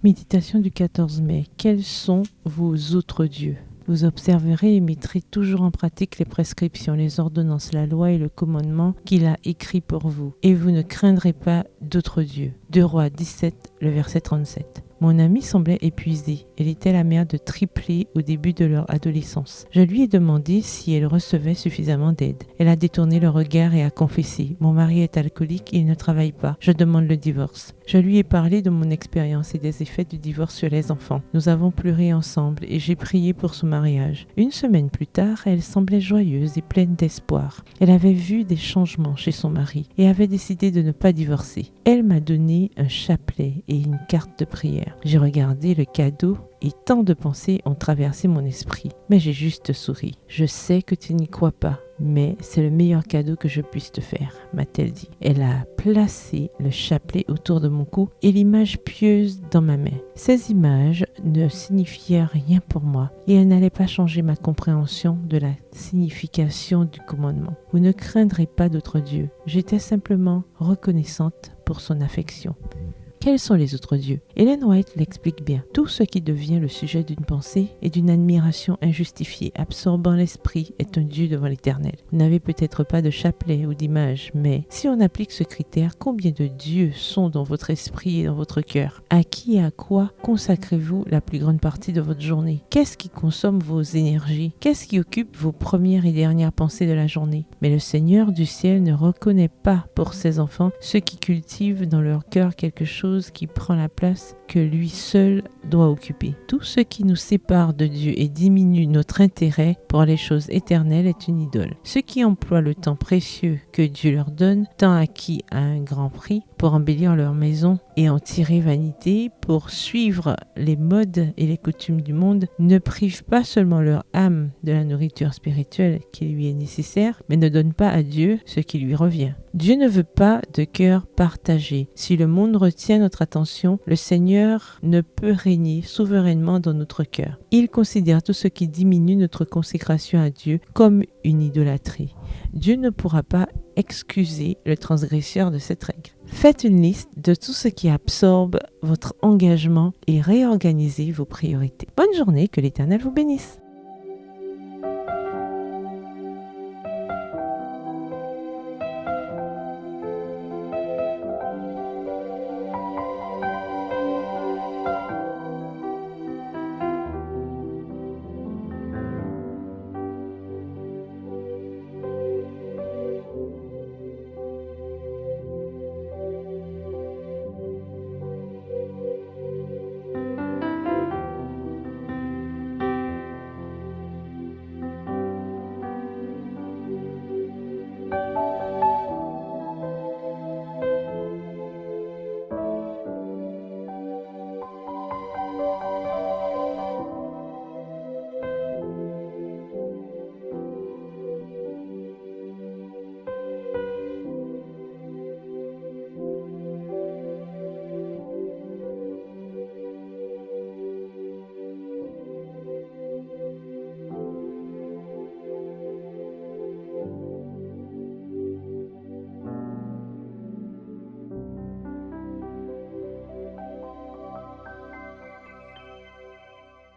Méditation du 14 mai. Quels sont vos autres dieux ? Vous observerez et mettrez toujours en pratique les prescriptions, les ordonnances, la loi et le commandement qu'il a écrit pour vous. Et vous ne craindrez pas d'autres dieux. 2 Rois 17, le verset 37. Mon amie semblait épuisée. Elle était la mère de triplés au début de leur adolescence. Je lui ai demandé si elle recevait suffisamment d'aide. Elle a détourné le regard et a confessé. Mon mari est alcoolique et il ne travaille pas. Je demande le divorce. Je lui ai parlé de mon expérience et des effets du divorce sur les enfants. Nous avons pleuré ensemble et j'ai prié pour son mariage. Une semaine plus tard, elle semblait joyeuse et pleine d'espoir. Elle avait vu des changements chez son mari et avait décidé de ne pas divorcer. Elle m'a donné un chapelet et une carte de prière. J'ai regardé le cadeau et tant de pensées ont traversé mon esprit. Mais j'ai juste souri. Je sais que tu n'y crois pas, mais c'est le meilleur cadeau que je puisse te faire, m'a-t-elle dit. Elle a placé le chapelet autour de mon cou et l'image pieuse dans ma main. Ces images ne signifiaient rien pour moi et elles n'allaient pas changer ma compréhension de la signification du commandement. Vous ne craindrez pas d'autres dieux. J'étais simplement reconnaissante pour son affection. Quels sont les autres dieux ? Ellen White l'explique bien. Tout ce qui devient le sujet d'une pensée et d'une admiration injustifiée, absorbant l'esprit, est un dieu devant l'Éternel. Vous n'avez peut-être pas de chapelet ou d'image, mais si on applique ce critère, combien de dieux sont dans votre esprit et dans votre cœur ? À qui et à quoi consacrez-vous la plus grande partie de votre journée ? Qu'est-ce qui consomme vos énergies ? Qu'est-ce qui occupe vos premières et dernières pensées de la journée ? Mais le Seigneur du ciel ne reconnaît pas pour ses enfants ceux qui cultivent dans leur cœur quelque chose qui prend la place que lui seul doit occuper. Tout ce qui nous sépare de Dieu et diminue notre intérêt pour les choses éternelles est une idole. Ceux qui emploient le temps précieux que Dieu leur donne, temps acquis à un grand prix, pour embellir leur maison et en tirer vanité, pour suivre les modes et les coutumes du monde, ne privent pas seulement leur âme de la nourriture spirituelle qui lui est nécessaire, mais ne donnent pas à Dieu ce qui lui revient. Dieu ne veut pas de cœur partagé. Si le monde retient notre attention, le Seigneur ne peut régner souverainement dans notre cœur. Il considère tout ce qui diminue notre consécration à Dieu comme une idolâtrie. Dieu ne pourra pas excuser le transgresseur de cette règle. Faites une liste de tout ce qui absorbe votre engagement et réorganisez vos priorités. Bonne journée, que l'Éternel vous bénisse.